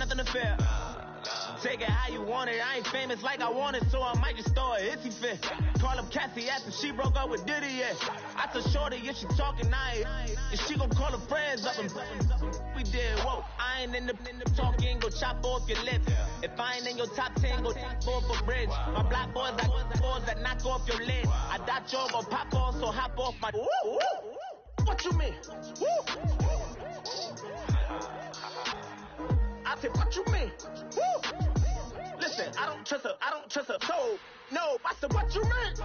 nothing to fear. Take it how you want it. I ain't famous like I want it, so I might just throw a hissy fit. Call up Cassie after she broke up with Diddy, yeah. I told Shorty if she talking, and she gon' call her friends up and we did, whoa. I ain't in the talking, go chop off your lips. If I ain't in your top 10, go top off a bridge. My black boys got boys that knock off your lid. I dot your go pop off, so hop off my. Woo. What you mean? Woo. I said, what you mean? Woo. Listen, I don't trust her. So, no, I said, what you mean?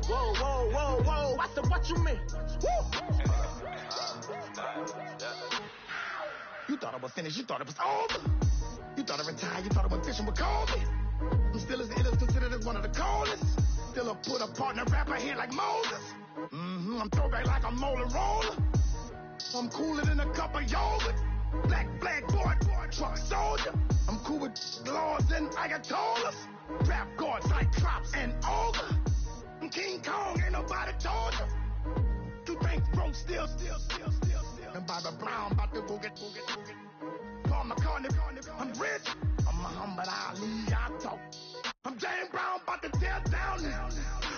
Whoa. I said, what you mean? Woo. You thought I was finished. You thought it was over. You thought I retired. You thought I went fishing with Kobe. I'm still as ill as considered as one of the coldest. Still a put a partner rapper here like Moses. I'm throwback like a molar roller. I'm cooler than a cup of yogurt. Black boy, truck soldier. I'm cool with laws and ayatollahs. Rap gods like Cyclops and Ogre. I'm King Kong, ain't nobody told you. You think Rome still. And Bobby Brown about to go get. Paul McCartney, I'm rich. I'm Muhammad Ali, I talk. I'm James Brown, about to tear down now.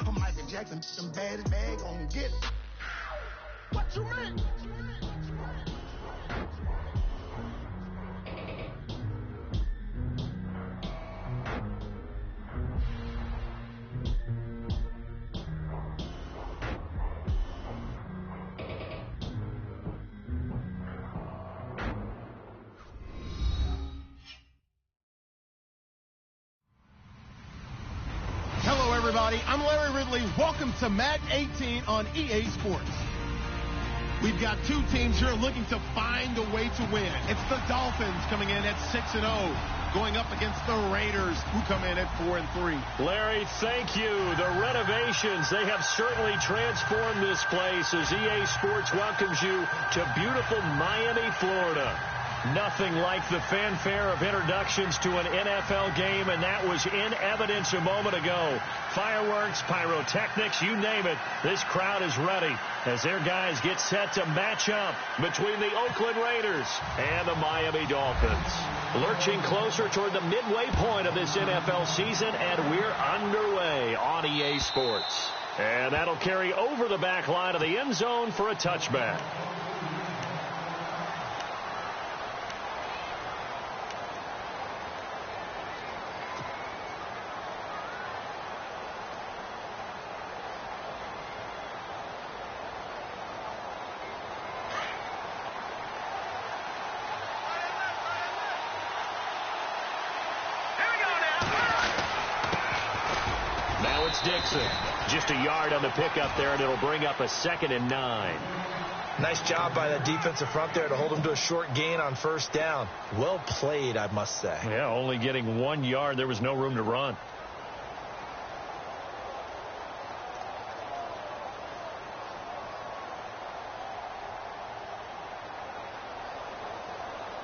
I'm Michael Jackson, some bad gon' get. What you mean? Everybody, I'm Larry Ridley. Welcome to Madden 18 on EA Sports. We've got two teams here looking to find a way to win. It's the Dolphins coming in at 6-0, going up against the Raiders, who come in at 4-3. Larry, thank you. The renovations, they have certainly transformed this place as EA Sports welcomes you to beautiful Miami, Florida. Nothing like the fanfare of introductions to an NFL game, and that was in evidence a moment ago. Fireworks, pyrotechnics, you name it. This crowd is ready as their guys get set to match up between the Oakland Raiders and the Miami Dolphins. Lurching closer toward the midway point of this NFL season, and we're underway on EA Sports. And that'll carry over the back line of the end zone for a touchback. Dixon, just a yard on the pickup there, and it'll bring up a 2nd and 9. Nice job by that defensive front there to hold him to a short gain on first down. Well played, I must say. Yeah, only getting 1 yard. There was no room to run.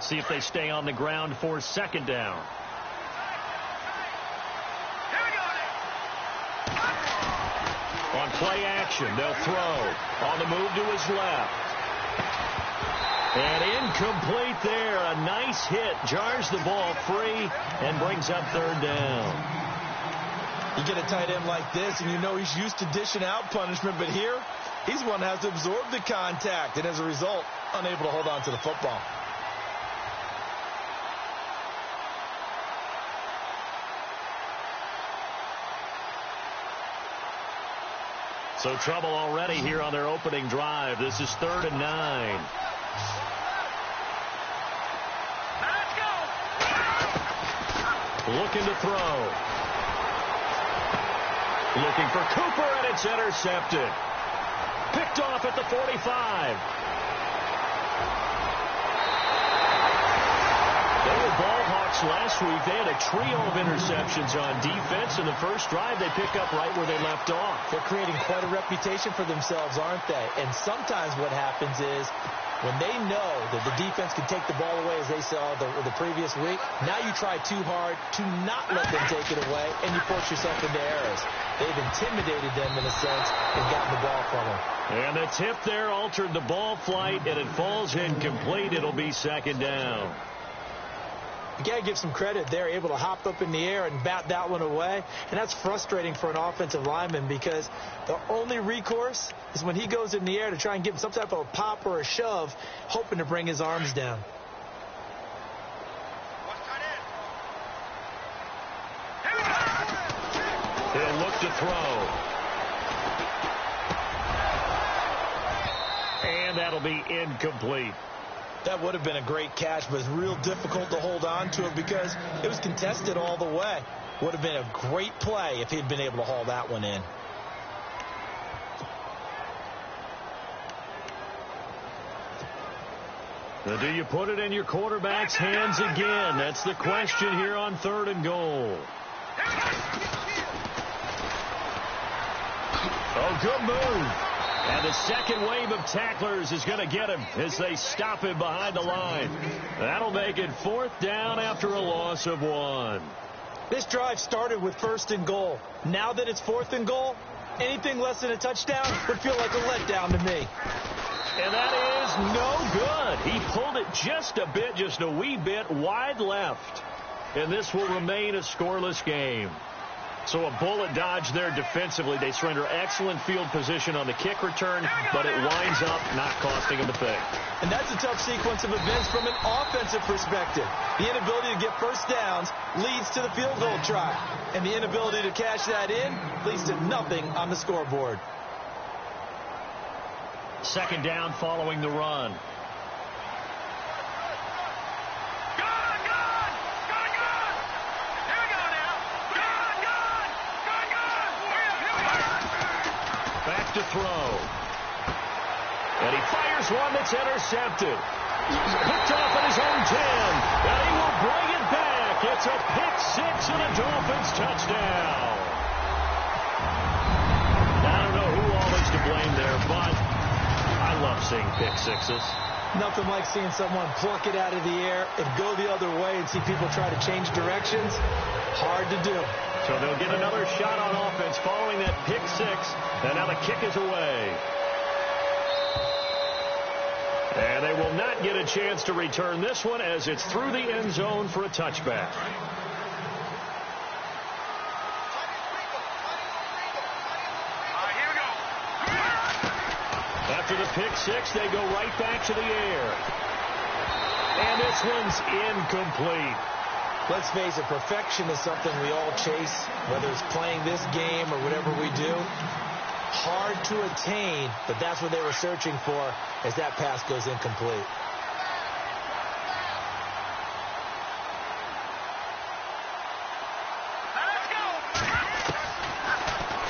See if they stay on the ground for 2nd down. On play action, they'll throw. On the move to his left. And incomplete there. A nice hit. Jars the ball free and brings up 3rd down. You get a tight end like this, and you know he's used to dishing out punishment, but here, he's one that has to absorb the contact, and as a result, unable to hold on to the football. So trouble already here on their opening drive. This is 3rd and 9. Let's go. Looking to throw. Looking for Cooper, and it's intercepted. Picked off at the 45. They were ball hawks last week. They had a trio of interceptions on defense. In the first drive, they pick up right where they left off. They're creating quite a reputation for themselves, aren't they? And sometimes what happens is When they know that the defense can take the ball away, as they saw the previous week, now you try too hard to not let them take it away, and you force yourself into errors. They've intimidated them in a sense and gotten the ball from them. And the tip there altered the ball flight, and it falls incomplete. It'll be second down. You got to give some credit. They're able to hop up in the air and bat that one away. And that's frustrating for an offensive lineman because the only recourse is when he goes in the air to try and give him some type of a pop or a shove, hoping to bring his arms down. He'll look to throw. And that'll be incomplete. That would have been a great catch, but it's real difficult to hold on to it because it was contested all the way. Would have been a great play if he'd been able to haul that one in. Now, do you put it in your quarterback's hands again? That's the question here on 3rd and goal. Oh, good move. And the second wave of tacklers is going to get him as they stop him behind the line. That'll make it 4th down after a loss of 1. This drive started with 1st and goal. Now that it's 4th and goal, anything less than a touchdown would feel like a letdown to me. And that is no good. He pulled it just a bit, just a wee bit wide left. And this will remain a scoreless game. So a bullet dodge there defensively. They surrender excellent field position on the kick return, but it winds up not costing them a thing. And that's a tough sequence of events from an offensive perspective. The inability to get first downs leads to the field goal try. And the inability to cash that in leads to nothing on the scoreboard. Second down following the run. Back to throw. And he fires one that's intercepted. Picked off at his own 10. And he will bring it back. It's a pick six and a Dolphins touchdown. I don't know who all is to blame there, but I love seeing pick sixes. Nothing like seeing someone pluck it out of the air and go the other way and see people try to change directions. Hard to do. So they'll get another shot on offense following that pick six. And now the kick is away. And they will not get a chance to return this one as it's through the end zone for a touchback. After the pick six, they go right back to the air. And this one's incomplete. Let's face it, perfection is something we all chase, whether it's playing this game or whatever we do. Hard to attain, but that's what they were searching for as that pass goes incomplete.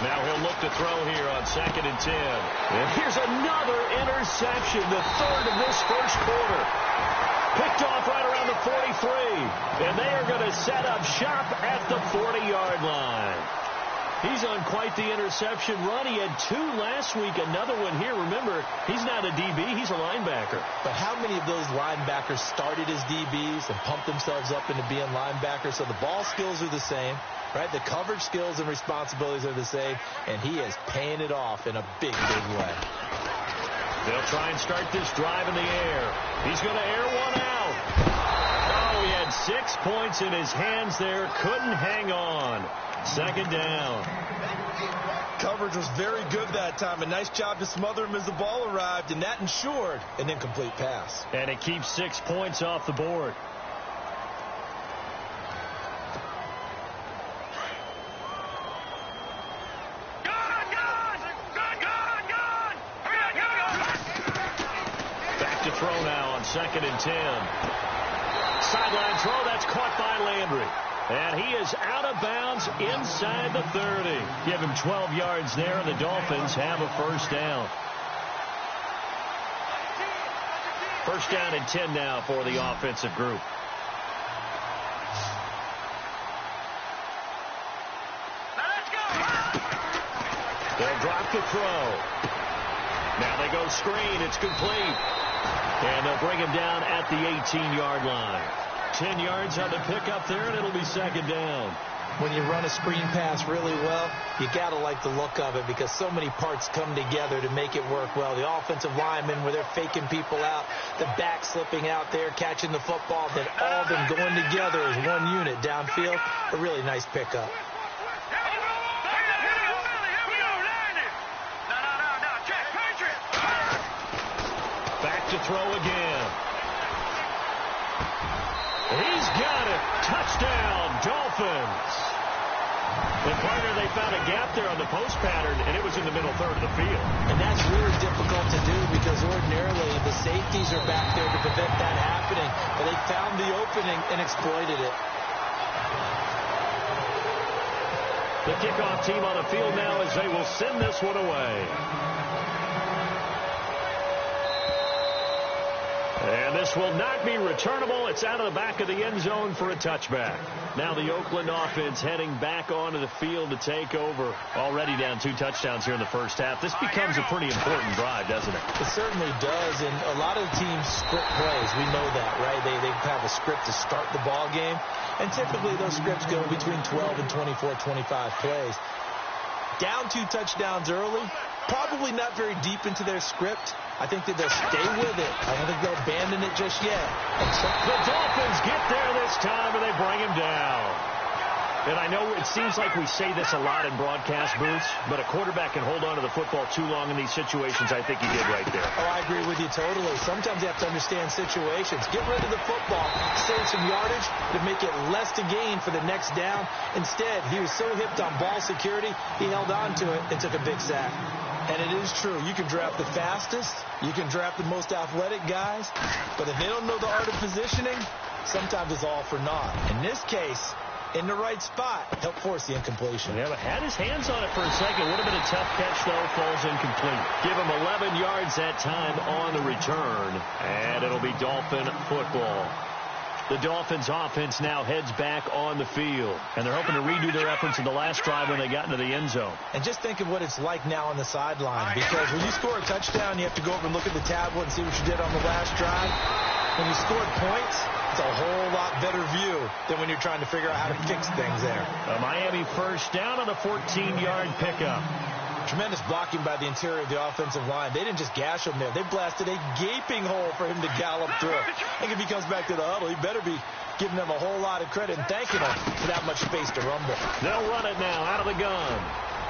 Now he'll look to throw here on 2nd and 10. And here's another interception, the third of this first quarter. Picked off right around the 43. And they are going to set up shop at the 40-yard line. He's on quite the interception run. He had 2 last week, another one here. Remember, he's not a DB, he's a linebacker. But how many of those linebackers started as DBs and pumped themselves up into being linebackers? So the ball skills are the same, right? The coverage skills and responsibilities are the same, and he is paying it off in a big, big way. They'll try and start this drive in the air. He's going to air one out. Oh, he had 6 points in his hands there. Couldn't hang on. 2nd down. Coverage was very good that time. A nice job to smother him as the ball arrived, and that ensured an incomplete pass. And it keeps 6 points off the board. Back to throw now on 2nd and 10. Sideline throw, that's caught by Landry. And he is out of bounds inside the 30. Give him 12 yards there, and the Dolphins have a first down. First down and 10 now for the offensive group. They'll drop the throw. Now they go screen. It's complete. And they'll bring him down at the 18-yard line. 10 yards on the pickup there, and it'll be second down. When you run a screen pass really well, you got to like the look of it because so many parts come together to make it work well. The offensive linemen, where they're faking people out, the back slipping out there, catching the football, then all of them going together as one unit downfield. A really nice pickup. Back to throw again. He's got it. Touchdown, Dolphins. And partner, they found a gap there on the post pattern, and it was in the middle third of the field. And that's really difficult to do because ordinarily the safeties are back there to prevent that happening. But they found the opening and exploited it. The kickoff team on the field now as they will send this one away. And this will not be returnable. It's out of the back of the end zone for a touchback. Now the Oakland offense heading back onto the field to take over. Already down 2 touchdowns here in the first half. This becomes a pretty important drive, doesn't it? It certainly does. And a lot of teams script plays. We know that, right? They have a script to start the ball game. And typically those scripts go between 12 and 24, 25 plays. Down 2 touchdowns early. Probably not very deep into their script. I think that they'll stay with it. I don't think they'll abandon it just yet. The Dolphins get there this time, and they bring him down. And I know it seems like we say this a lot in broadcast booths, but a quarterback can hold on to the football too long in these situations. I think he did right there. Oh, I agree with you totally. Sometimes you have to understand situations. Get rid of the football, save some yardage to make it less to gain for the next down. Instead, he was so hipped on ball security, he held on to it and took a big sack. And it is true. You can draft the fastest. You can draft the most athletic guys. But if they don't know the art of positioning, sometimes it's all for naught. In this case, in the right spot, help force the incompletion. Yeah, but had his hands on it for a second. Would have been a tough catch, though. Falls incomplete. Give him 11 yards that time on the return. And it'll be Dolphin football. The Dolphins offense now heads back on the field. And they're hoping to redo their efforts in the last drive when they got into the end zone. And just think of what it's like now on the sideline. Because when you score a touchdown, you have to go over and look at the tablet and see what you did on the last drive. When you scored points, it's a whole lot better view than when you're trying to figure out how to fix things there. A Miami first down on a 14-yard pickup. Tremendous blocking by the interior of the offensive line. They didn't just gash him there. They blasted a gaping hole for him to gallop through. I think if he comes back to the huddle, he better be giving them a whole lot of credit and thanking them for that much space to rumble. They'll run it now out of the gun.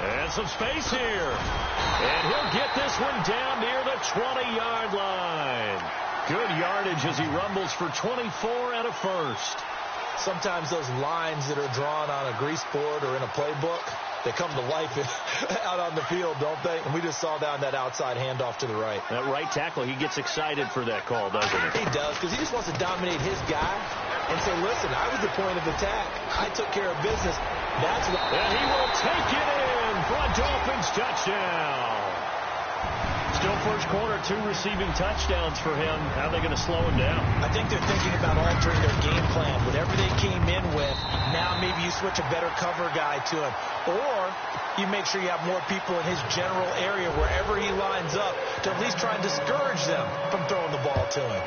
And some space here. And he'll get this one down near the 20-yard line. Good yardage as he rumbles for 24 and a first. Sometimes those lines that are drawn on a grease board or in a playbook, they come to life out on the field, don't they? And we just saw down that outside handoff to the right. That right tackle, he gets excited for that call, doesn't he? He does, because he just wants to dominate his guy and say, listen, I was the point of attack. I took care of business. That's what. And he will take it in for a Dolphins touchdown. Still first quarter, 2 receiving touchdowns for him. How are they going to slow him down? I think they're thinking about altering their game plan. Whatever they came in with, now maybe you switch a better cover guy to him. Or you make sure you have more people in his general area wherever he lines up to at least try and discourage them from throwing the ball to him.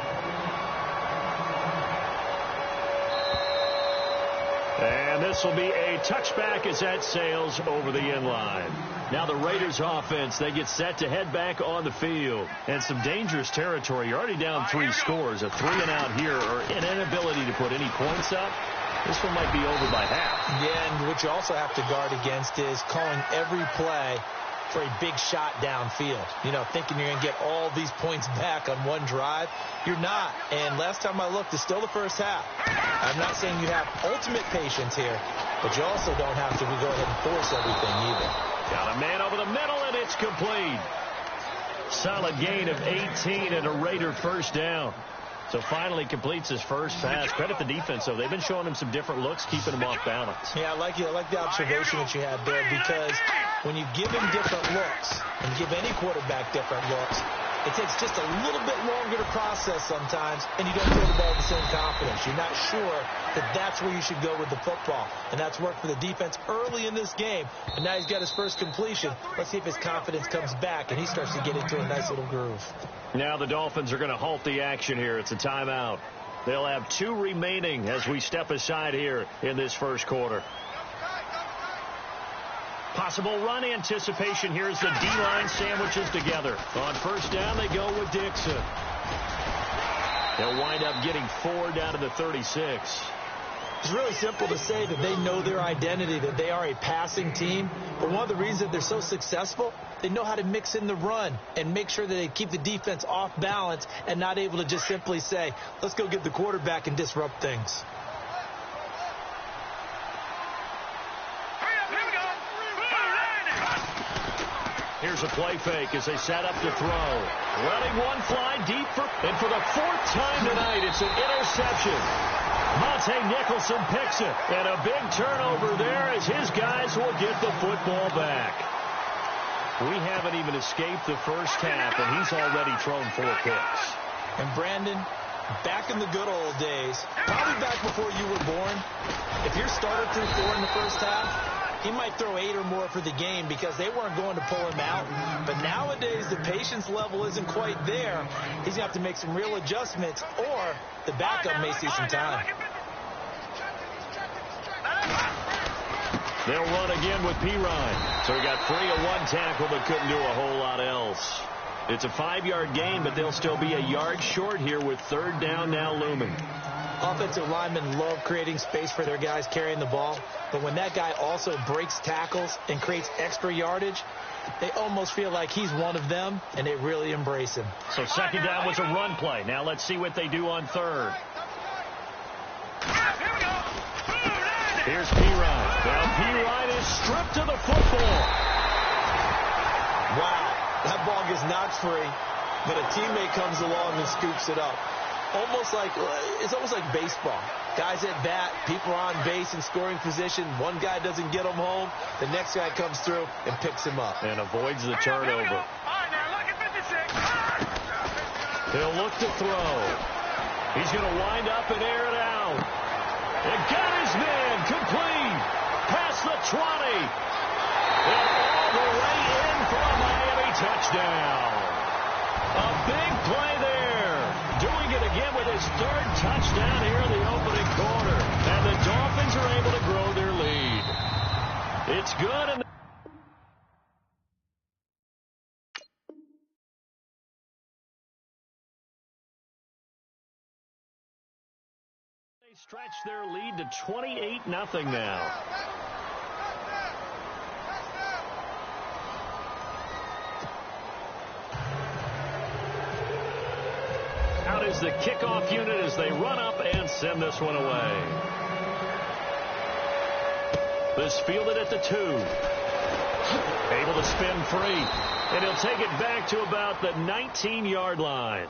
And this will be a touchback as that sails over the end line. Now the Raiders offense, they get set to head back on the field. And some dangerous territory. You're already down 3 scores. A 3-and-out here or an inability to put any points up. This one might be over by half. Yeah, and what you also have to guard against is calling every play for a big shot downfield. You know, thinking you're going to get all these points back on one drive. You're not. And last time I looked, it's still the first half. I'm not saying you have ultimate patience here, but you also don't have to go ahead and force everything either. Got a man over the middle, and it's complete. Solid gain of 18 and a Raider first down. So finally completes his first pass. Credit the defense, though. They've been showing him some different looks, keeping him off balance. Yeah, I like the observation that you had there, because when you give him different looks and give any quarterback different looks, it takes just a little bit longer to process sometimes, and you don't throw the ball with the same confidence. You're not sure that that's where you should go with the football, and that's worked for the defense early in this game, and now he's got his first completion. Let's see if his confidence comes back, and he starts to get into a nice little groove. Now the Dolphins are going to halt the action here. It's a timeout. They'll have 2 remaining as we step aside here in this first quarter. Possible run anticipation. Here's the D-line sandwiches together. On first down, they go with Dixon. They'll wind up getting 4 down to the 36. It's really simple to say that they know their identity, that they are a passing team. But one of the reasons that they're so successful, they know how to mix in the run and make sure that they keep the defense off balance and not able to just simply say, let's go get the quarterback and disrupt things. Here's a play fake as they set up to throw. Letting one fly deep, and for the 4th time tonight, it's an interception. Monte Nicholson picks it, and a big turnover there as his guys will get the football back. We haven't even escaped the first half, and he's already thrown 4 picks. And Brandon, back in the good old days, probably back before you were born, if your starter threw 4 in the first half, he might throw 8 or more for the game because they weren't going to pull him out. But nowadays, the patience level isn't quite there. He's going to have to make some real adjustments, or the backup may see some time. They'll run again with Pirine. So he got free of 1 tackle but couldn't do a whole lot else. It's a 5-yard gain, but they'll still be a yard short here with 3rd down now looming. Offensive linemen love creating space for their guys carrying the ball, but when that guy also breaks tackles and creates extra yardage, they almost feel like he's one of them, and they really embrace him. So 2nd down was a run play. Now let's see what they do on 3rd. Here's Pirine. Now Pirine is stripped of the football. Wow, that ball gets knocked free, but a teammate comes along and scoops it up. It's almost like baseball. Guys at bat, people are on base in scoring position. One guy doesn't get him home. The next guy comes through and picks him up. And avoids the turnover. He'll look to throw. He's going to wind up and air it out. And got his man complete. Past the 20. And all the way in for a Miami touchdown. A big play there. Doing it again with his 3rd touchdown here in the opening quarter. And the Dolphins are able to grow their lead. It's good. And they stretch their lead to 28-0 now. Out is the kickoff unit as they run up and send this one away. This fielded at the 2. Able to spin free. And he'll take it back to about the 19-yard line.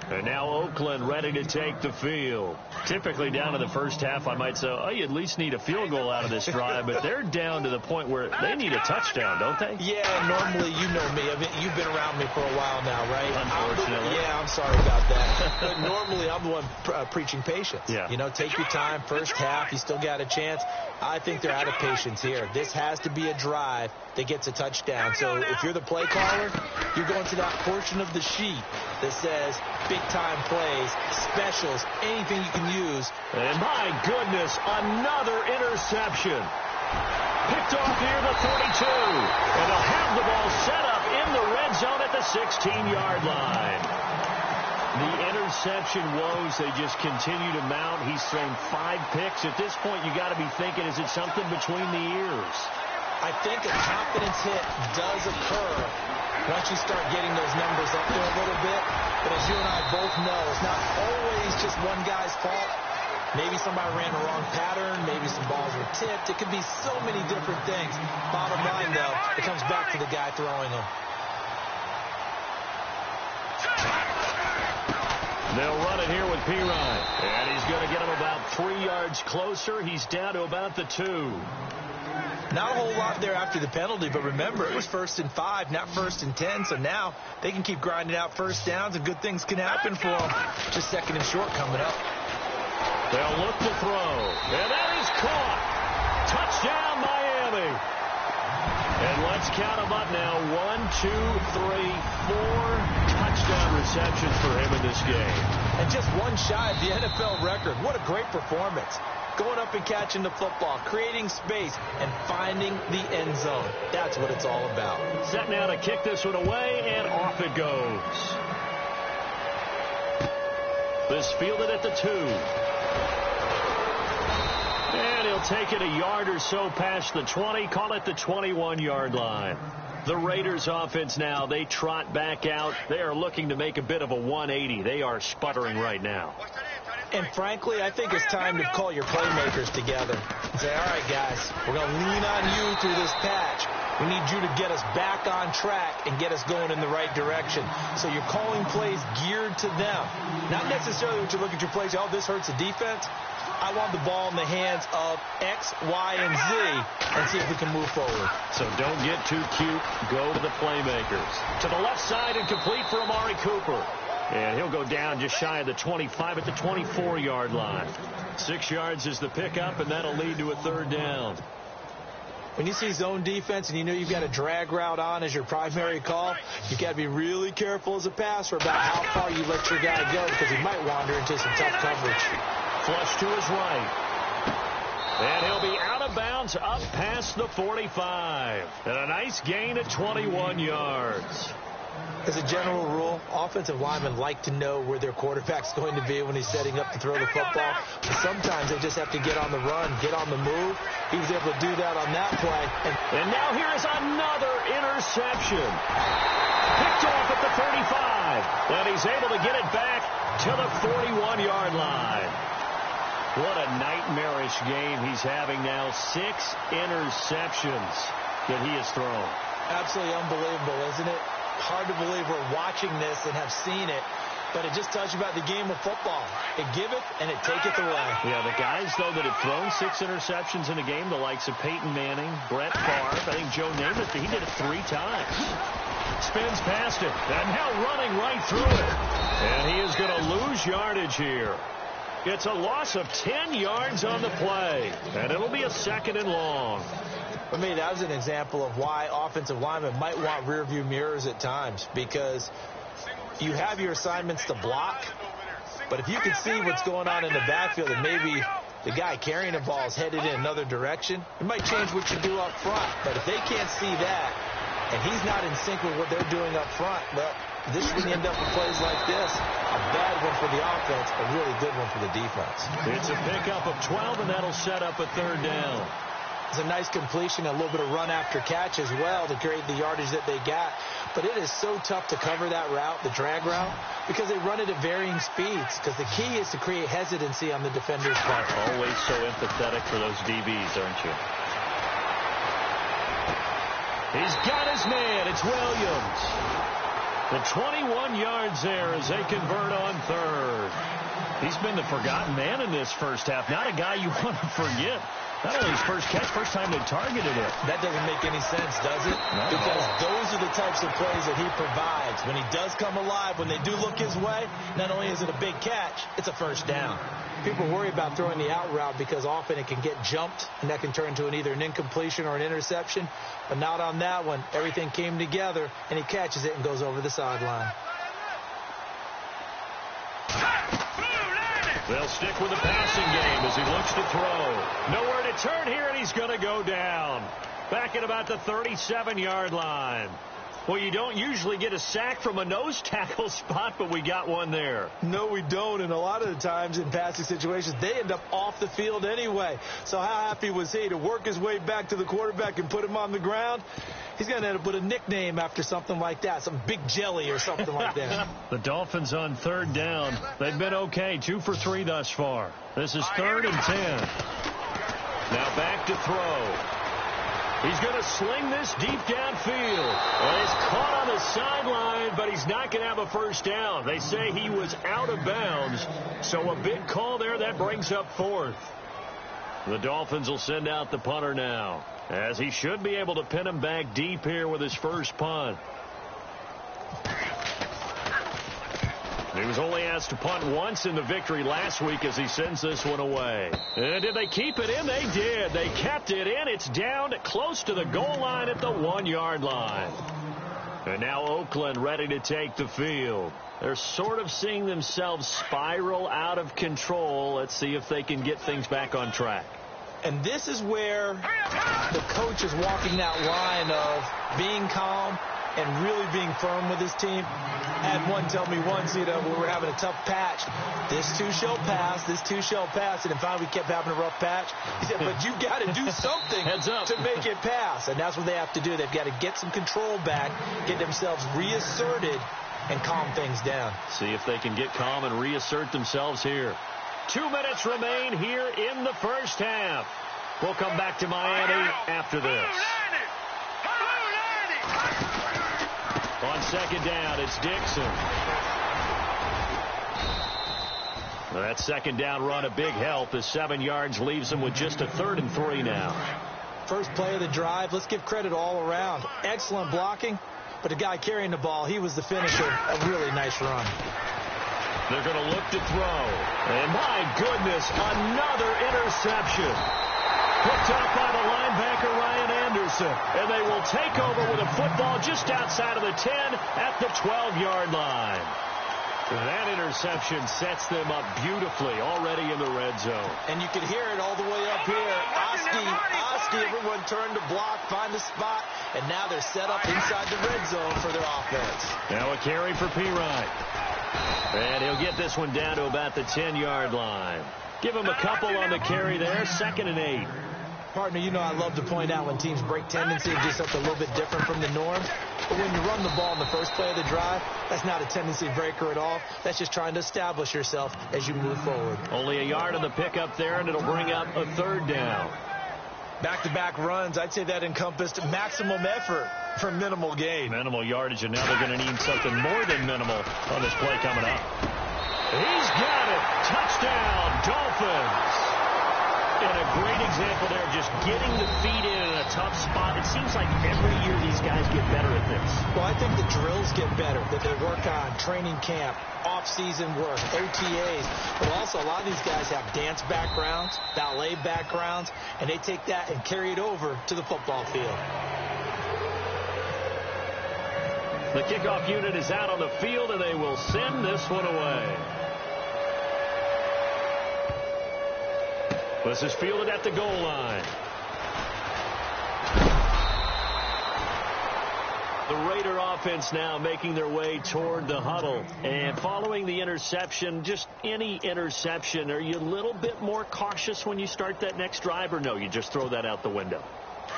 And now Oakland ready to take the field. Typically down to the first half, I might say, oh, you at least need a field goal out of this drive. But they're down to the point where they need a touchdown, don't they? Yeah, normally, you know me. I mean, you've been around me for a while now, right? Unfortunately. I'm sorry about that. But normally, I'm the one preaching patience. Yeah. You know, take your time. First half, you still got a chance. I think they're out of patience here. This has to be a drive that gets a touchdown. So if you're the play caller, you're going to that portion of the sheet that says big-time plays, specials, anything you can use. And my goodness, another interception. Picked off near the 32. And they'll have the ball set up in the red zone at the 16-yard line. The interception woes, they just continue to mount. He's thrown 5 picks. At this point, you got to be thinking, is it something between the ears? I think a confidence hit does occur once you start getting those numbers up there a little bit. But as you and I both know, it's not always just one guy's fault. Maybe somebody ran a wrong pattern. Maybe some balls were tipped. It could be so many different things. Bottom line, though, it comes back to the guy throwing them. They'll run it here with Pirine. And he's going to get him about 3 yards yards closer. He's down to about the 2. Not a whole lot there after the penalty, but remember, it was 1st and 5, not 1st and 10, so now they can keep grinding out first downs, and good things can happen for them. Just 2nd and short coming up. They'll look to throw, and that is caught. Touchdown, Miami. And let's count them up now. 1, 2, 3, 4 touchdown receptions for him in this game. And just one shy of the NFL record. What a great performance. Going up and catching the football, creating space, and finding the end zone. That's what it's all about. Set now to kick this one away, and off it goes. This fielded at the 2. And he'll take it a yard or so past the 20, call it the 21-yard line. The Raiders offense now, they trot back out. They are looking to make a bit of a 180. They are sputtering right now. And frankly, I think it's time to call your playmakers together and say, all right, guys, we're going to lean on you through this patch. We need you to get us back on track and get us going in the right direction. So you're calling plays geared to them. Not necessarily what you look at your plays, oh, this hurts the defense. I want the ball in the hands of X, Y, and Z and see if we can move forward. So don't get too cute. Go to the playmakers. To the left side and complete for Amari Cooper. And he'll go down just shy of the 25 at the 24-yard line. 6 yards is the pickup, and that'll lead to a 3rd down. When you see zone defense and you know you've got a drag route on as your primary call, you've got to be really careful as a passer about how far you let your guy go because he might wander into some tough coverage. Flush to his right. And he'll be out of bounds up past the 45. And a nice gain at 21 yards. As a general rule, offensive linemen like to know where their quarterback's going to be when he's setting up to throw the football. But sometimes they just have to get on the run, get on the move. He was able to do that on that play. And now here is another interception. Picked off at the 35. And he's able to get it back to the 41-yard line. What a nightmarish game he's having now. 6 interceptions that he has thrown. Absolutely unbelievable, isn't it? Hard to believe we're watching this and have seen it, but it just tells you about the game of football. It giveth and it taketh away. Yeah, the guys, though, that have thrown 6 interceptions in a game, the likes of Peyton Manning, Brett Favre, I think Joe Namath, he did it 3 times. Spins past it, and now running right through it. And he is going to lose yardage here. It's a loss of 10 yards on the play, and it'll be a 2nd and long. For me, that was an example of why offensive linemen might want rearview mirrors at times, because you have your assignments to block, but if you can see what's going on in the backfield and maybe the guy carrying the ball is headed in another direction, it might change what you do up front. But if they can't see that and he's not in sync with what they're doing up front, well, this is when you end up with plays like this. A bad one for the offense, a really good one for the defense. It's a pickup of 12, and that'll set up a 3rd down. It's a nice completion, a little bit of run after catch as well to create the yardage that they got. But it is so tough to cover that route, the drag route, because they run it at varying speeds. Because the key is to create hesitancy on the defender's part. Always so empathetic for those DBs, aren't you? He's got his man. It's Williams. The 21 yards there as they convert on 3rd. He's been the forgotten man in this first half. Not a guy you want to forget. Not only his first catch, first time they targeted it. That doesn't make any sense, does it? Because those are the types of plays that he provides. When he does come alive, when they do look his way, not only is it a big catch, it's a 1st down. People worry about throwing the out route because often it can get jumped, and that can turn into either an incompletion or an interception. But not on that one. Everything came together, and he catches it and goes over the sideline. They'll stick with the passing game as he looks to throw. Nowhere to turn here, and he's going to go down. Back at about the 37-yard line. Well, you don't usually get a sack from a nose tackle spot, but we got one there. No, we don't, and a lot of the times in passing situations, they end up off the field anyway. So how happy was he to work his way back to the quarterback and put him on the ground? He's going to end up with a nickname after something like that, some Big Jelly or something like that. The Dolphins on 3rd down. They've been okay, 2 for 3 thus far. This is 3rd and 10. Now back to throw. He's going to sling this deep downfield. And it's caught on the sideline, but he's not going to have a 1st down. They say he was out of bounds, so a big call there. That brings up 4th. The Dolphins will send out the punter now, as he should be able to pin him back deep here with his first punt. He was only asked to punt once in the victory last week as he sends this one away. And did they keep it in? They did. They kept it in. It's down close to the goal line at the 1-yard line. And now Oakland ready to take the field. They're sort of seeing themselves spiral out of control. Let's see if they can get things back on track. And this is where the coach is walking that line of being calm and really being firm with his team. I had one tell me once, we were having a tough patch. This too shall pass. This too shall pass. And finally we kept having a rough patch. He said, but you got to do something to make it pass. And that's what they have to do. They've got to get some control back, get themselves reasserted, and calm things down. See if they can get calm and reassert themselves here. 2 minutes remain here in the first half. We'll come back to Miami after this. On second down, it's Dixon. That second down run a big help as 7 yards leaves them with just a 3rd and 3 now. First play of the drive. Let's give credit all around. Excellent blocking, but the guy carrying the ball, he was the finisher. A really nice run. They're going to look to throw. And my goodness, another interception. Picked up by the linebacker, Ryan Anderson. And they will take over with a football just outside of the 10 at the 12-yard line. That interception sets them up beautifully already in the red zone. And you can hear it all the way up here. Oski, everyone turned to block, find the spot, and now they're set up inside the red zone for their offense. Now a carry for Pirine. And he'll get this one down to about the 10-yard line. Give him a couple on the carry there, 2nd and 8. Partner, I love to point out when teams break tendency and do something a little bit different from the norm. But when you run the ball in the first play of the drive, that's not a tendency breaker at all. That's just trying to establish yourself as you move forward. Only a yard on the pickup there, and it'll bring up a 3rd down. Back-to-back runs, I'd say that encompassed maximum effort for minimal gain. Minimal yardage, and now they're going to need something more than minimal on this play coming up. He's got it. Touchdown, Dolphins. And a great example there, just getting the feet in a tough spot. It seems like every year these guys get better at this. Well, I think the drills get better that they work on, training camp, off-season work, OTAs. But also, a lot of these guys have dance backgrounds, ballet backgrounds, and they take that and carry it over to the football field. The kickoff unit is out on the field, and they will send this one away. This is fielded at the goal line. The Raider offense now making their way toward the huddle. And following the interception, just any interception, are you a little bit more cautious when you start that next drive, or no, you just throw that out the window?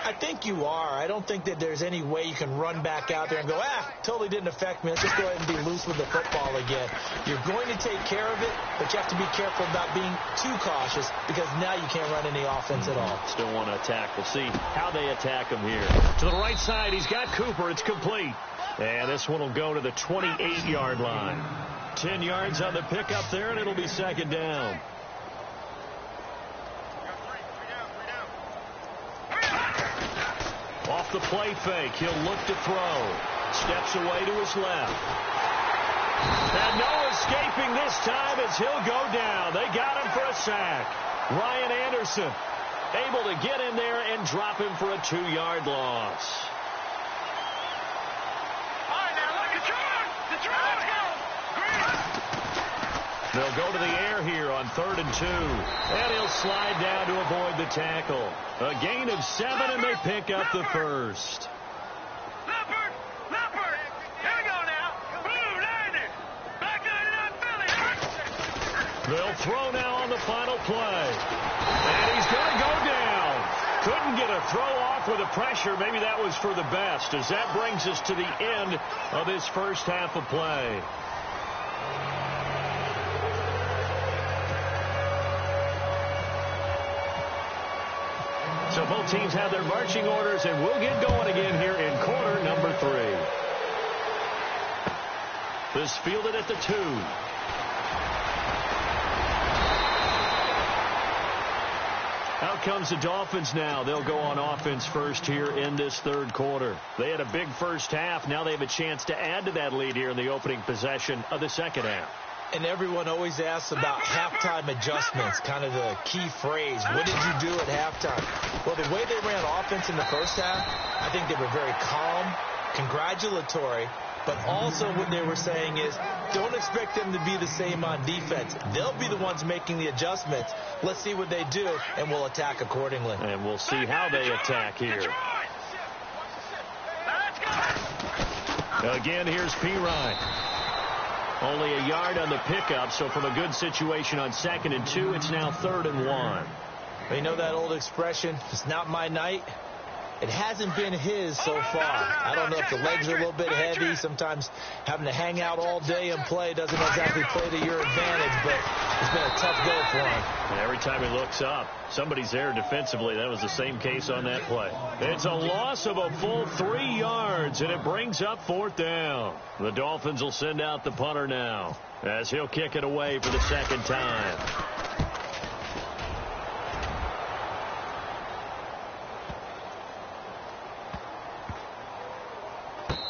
I think you are. I don't think that there's any way you can run back out there and go, totally didn't affect me. Let's just go ahead and be loose with the football again. You're going to take care of it, but you have to be careful about being too cautious because now you can't run any offense at all. Still want to attack. We'll see how they attack him here. To the right side, he's got Cooper. It's complete. And this one will go to the 28-yard line. 10 yards on the pickup there, and it'll be 2nd down. Off the play fake, he'll look to throw. Steps away to his left. And no escaping this time as he'll go down. They got him for a sack. Ryan Anderson able to get in there and drop him for a 2-yard loss. All right, now look, the draw. Let's go. They'll go to the air here on 3rd and 2. And he'll slide down to avoid the tackle. A gain of 7, and they pick up the first. Leopard. Here we go now. Blue 90. Black 99 Philly. They'll throw now on the final play. And he's going to go down. Couldn't get a throw off with the pressure. Maybe that was for the best, as that brings us to the end of this first half of play. So both teams have their marching orders, and we'll get going again here in quarter number 3. This fielded at the 2. Out comes the Dolphins now. They'll go on offense first here in this third quarter. They had a big first half. Now they have a chance to add to that lead here in the opening possession of the second half. And everyone always asks about halftime adjustments, kind of the key phrase. What did you do at halftime? Well, the way they ran offense in the first half, I think they were very calm, congratulatory, but also what they were saying is don't expect them to be the same on defense. They'll be the ones making the adjustments. Let's see what they do, and we'll attack accordingly. And we'll see how they attack here. Again, here's P-Ryan. Only a yard on the pickup, so from a good situation on 2nd and 2, it's now 3rd and 1. You know that old expression, it's not my night? It hasn't been his so far. I don't know if the legs are a little bit heavy. Sometimes having to hang out all day and play doesn't exactly play to your advantage, but it's been a tough go for him. And every time he looks up, somebody's there defensively. That was the same case on that play. It's a loss of a full 3 yards, and it brings up 4th down. The Dolphins will send out the punter now as he'll kick it away for the second time.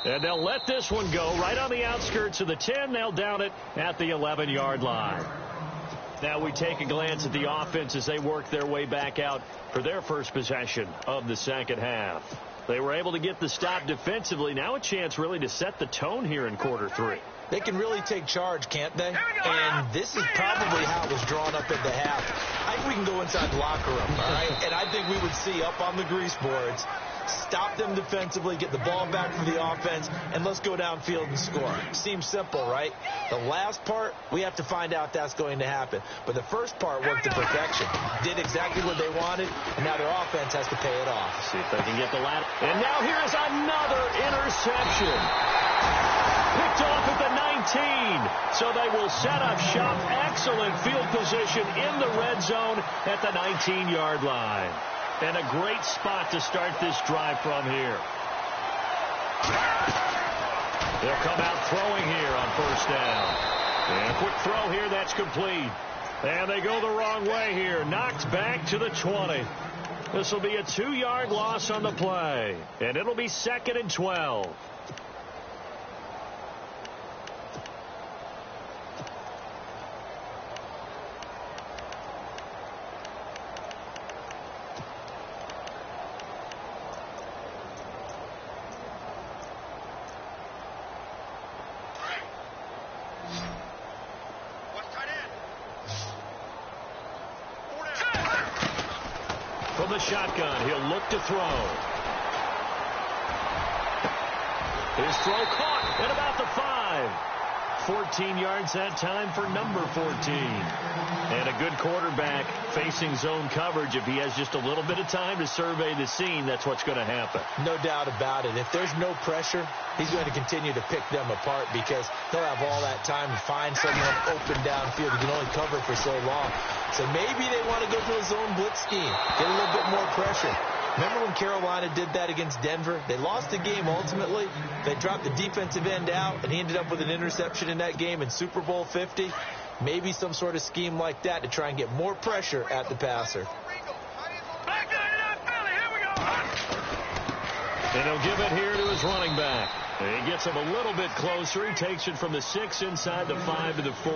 And they'll let this one go right on the outskirts of the 10. They'll down it at the 11-yard line. Now we take a glance at the offense as they work their way back out for their first possession of the second half. They were able to get the stop defensively. Now a chance really to set the tone here in quarter 3. They can really take charge, can't they? And this is probably how it was drawn up at the half. I think we can go inside the locker room, all right? And I think we would see up on the grease boards, stop them defensively, get the ball back for the offense, and let's go downfield and score. Seems simple, right? The last part, we have to find out that's going to happen. But the first part worked to perfection. Did exactly what they wanted, and now their offense has to pay it off. See if they can get the ladder. And now here's another interception. Picked off at the 19. So they will set up shop. Excellent field position in the red zone at the 19-yard line. And a great spot to start this drive from here. They'll come out throwing here on 1st down. And a quick throw here, that's complete. And they go the wrong way here. Knocked back to the 20. This will be a 2-yard loss on the play. And it'll be 2nd and 12. From the shotgun, he'll look to throw. His throw caught at about the 5. 14 yards that time for number 14. And a good quarterback facing zone coverage. If he has just a little bit of time to survey the scene, that's what's going to happen. No doubt about it. If there's no pressure, he's going to continue to pick them apart because they'll have all that time to find someone open downfield. You can only cover for so long. So maybe they want to go to a zone blitz scheme, get a little bit more pressure. Remember when Carolina did that against Denver? They lost the game ultimately. They dropped the defensive end out, and he ended up with an interception in that game in Super Bowl 50. Maybe some sort of scheme like that to try and get more pressure at the passer. And he'll give it here to his running back. And he gets him a little bit closer. He takes it from the 6 inside the 5 to the 4.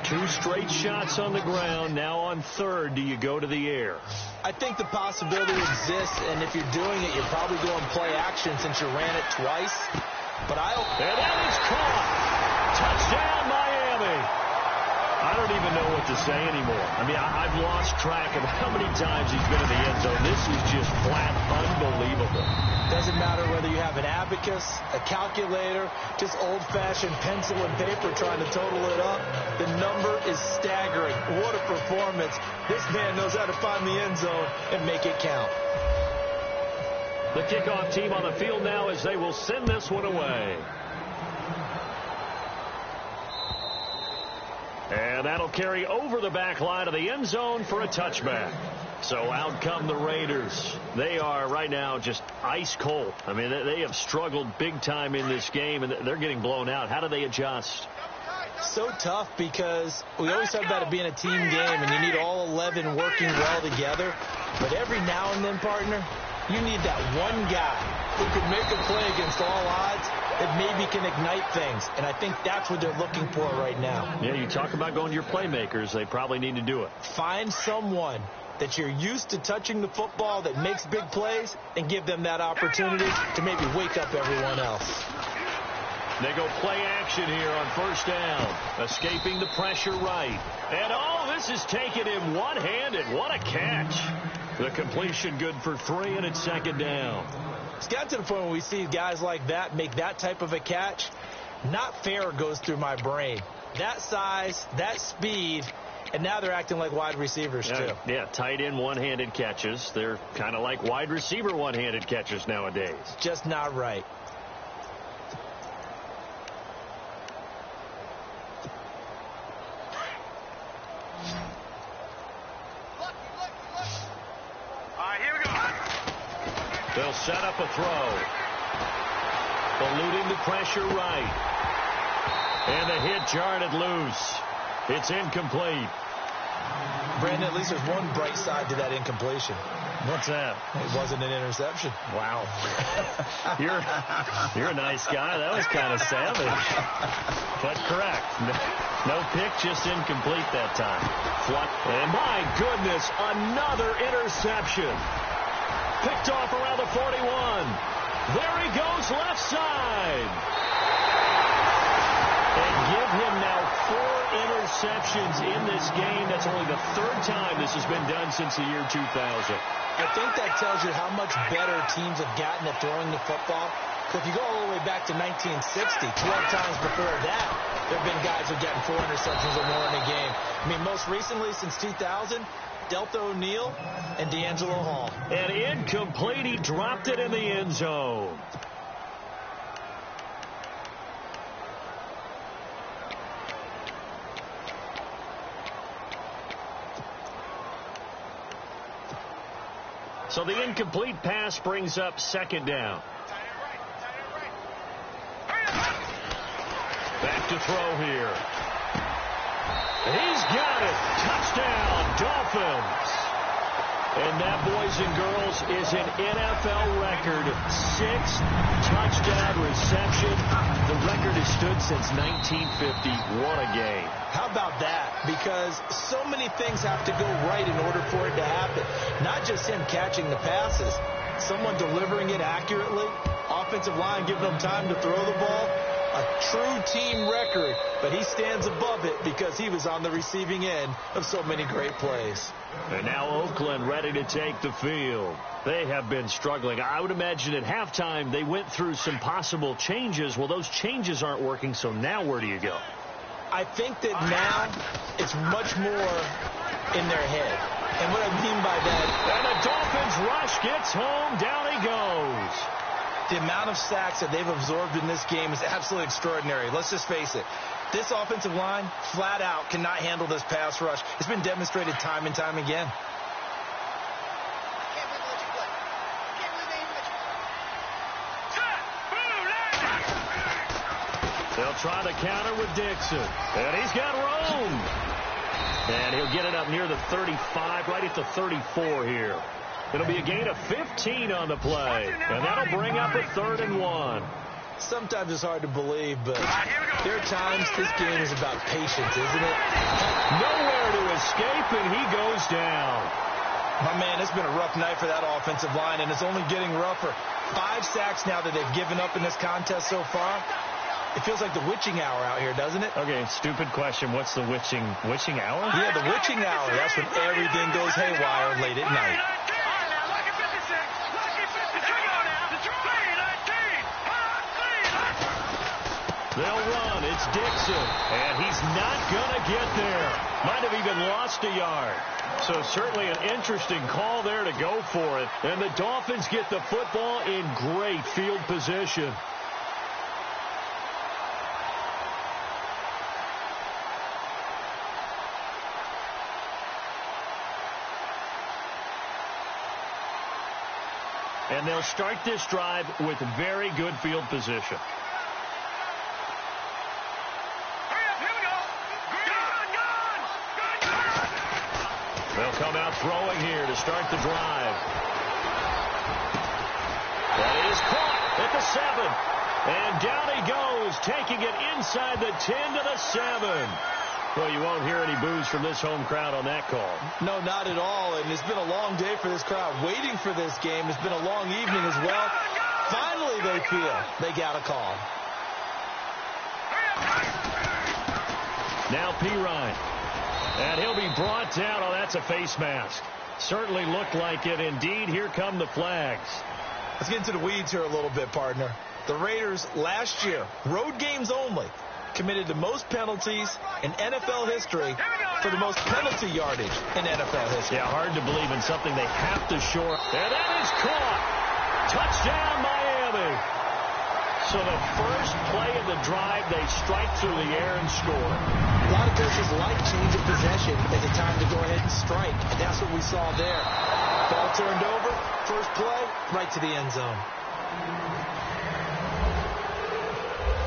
2 straight shots on the ground. Now on 3rd, do you go to the air? I think the possibility exists, and if you're doing it, you're probably going play action since you ran it twice. But and that is caught. Touchdown, Miami. I don't even know what to say anymore. I mean, I've lost track of how many times he's been in the end zone. This is just flat unbelievable. Doesn't matter whether you have an abacus, a calculator, just old-fashioned pencil and paper trying to total it up. The number is staggering. What a performance. This man knows how to find the end zone and make it count. The kickoff team on the field now as they will send this one away. And that'll carry over the back line of the end zone for a touchback. So out come the Raiders. They are right now just ice cold. I mean, they have struggled big time in this game, and they're getting blown out. How do they adjust? So tough because we always talk about it being a team game and you need all 11 working well together. But every now and then, partner, you need that one guy who can make a play against all odds that maybe can ignite things. And I think that's what they're looking for right now. Yeah, you talk about going to your playmakers. They probably need to do it. Find someone that you're used to touching the football that makes big plays and give them that opportunity to maybe wake up everyone else. They go play action here on first down. Escaping the pressure right. And, oh, this is taking him one-handed. What a catch. The completion good for 3, and it's second down. It's got to the point where we see guys like that make that type of a catch. Not fair goes through my brain. That size, that speed, and now they're acting like wide receivers, too. Yeah, tight end one-handed catches. They're kind of like wide receiver one-handed catches nowadays. Just not right. They'll set up a throw. Eluding the pressure right. And the hit jarred loose. It's incomplete. Brandon, at least there's one bright side to that incompletion. What's that? It wasn't an interception. Wow. You're a nice guy. That was kind of savage. But correct. No pick, just incomplete that time. And my goodness, another interception. Picked off around the 41. There he goes, left side. And give him now 4 interceptions in this game. That's only the 3rd time this has been done since the year 2000. I think that tells you how much better teams have gotten at throwing the football. If you go all the way back to 1960, 12 times before that, there have been guys who have gotten 4 interceptions or more in a game. I mean, most recently since 2000, Delta O'Neal and D'Angelo Hall. And incomplete. He dropped it in the end zone. So the incomplete pass brings up second down. Back to throw here. He's got it. Touchdown, Dolphins. And that, boys and girls, is an NFL record. 6 touchdown reception. The record has stood since 1950. What a game. How about that? Because so many things have to go right in order for it to happen. Not just him catching the passes. Someone delivering it accurately. Offensive line giving them time to throw the ball. A true team record, but he stands above it because he was on the receiving end of so many great plays. And now Oakland ready to take the field. They have been struggling. I would imagine at halftime they went through some possible changes. Well, those changes aren't working, so now where do you go? I think that now it's much more in their head. And what I mean by that... And the Dolphins rush gets home. Down he goes. The amount of sacks that they've absorbed in this game is absolutely extraordinary. Let's just face it. This offensive line, flat out, cannot handle this pass rush. It's been demonstrated time and time again. They'll try the counter with Dixon. And he's got room. And he'll get it up near the 35, right at the 34 here. It'll be a gain of 15 on the play. And that'll bring up a 3rd and 1. Sometimes it's hard to believe, but there are times this game is about patience, isn't it? Nowhere to escape, and he goes down. My man, it's been a rough night for that offensive line, and it's only getting rougher. 5 sacks now that they've given up in this contest so far. It feels like the witching hour out here, doesn't it? Okay, stupid question. What's the witching hour? Yeah, the witching hour. That's when everything goes haywire late at night. They'll run. It's Dixon. And he's not going to get there. Might have even lost a yard. So certainly an interesting call there to go for it. And the Dolphins get the football in great field position. And they'll start this drive with very good field position. Hurry up, here we go. They'll come out throwing here to start the drive. That is caught at the 7. And down he goes, taking it inside the 10 to the 7. Well, you won't hear any boos from this home crowd on that call. No, not at all. And it's been a long day for this crowd. Waiting for this game. It's been a long evening as well. Finally, they feel they got a call. Now Pirine. And he'll be brought down. Oh, that's a face mask. Certainly looked like it. Indeed, here come the flags. Let's get into the weeds here a little bit, partner. The Raiders last year, road games only, committed the most penalties in NFL history for the most penalty yardage in NFL history. Yeah, hard to believe in something they have to shore. And that is caught. Touchdown, Miami. So the first play of the drive, they strike through the air and score. A lot of coaches like change of possession as a time to go ahead and strike. And that's what we saw there. Ball turned over, first play, right to the end zone.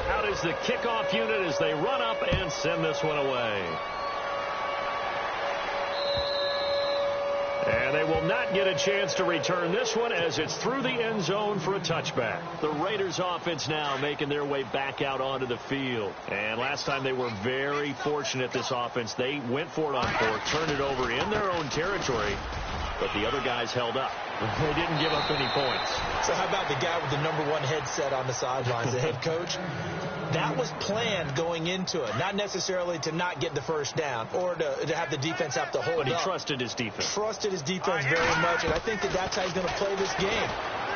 Out is the kickoff unit as they run up and send this one away. And they will not get a chance to return this one as it's through the end zone for a touchback. The Raiders offense now making their way back out onto the field. And last time they were very fortunate, this offense. They went for it on 4th, turned it over in their own territory, but the other guys held up. They didn't give up any points. So how about the guy with the #1 headset on the sidelines, the head coach? That was planned going into it, not necessarily to not get the first down or to have the defense have to hold up. But he trusted his defense. Trusted his defense very much, and I think that's how he's going to play this game.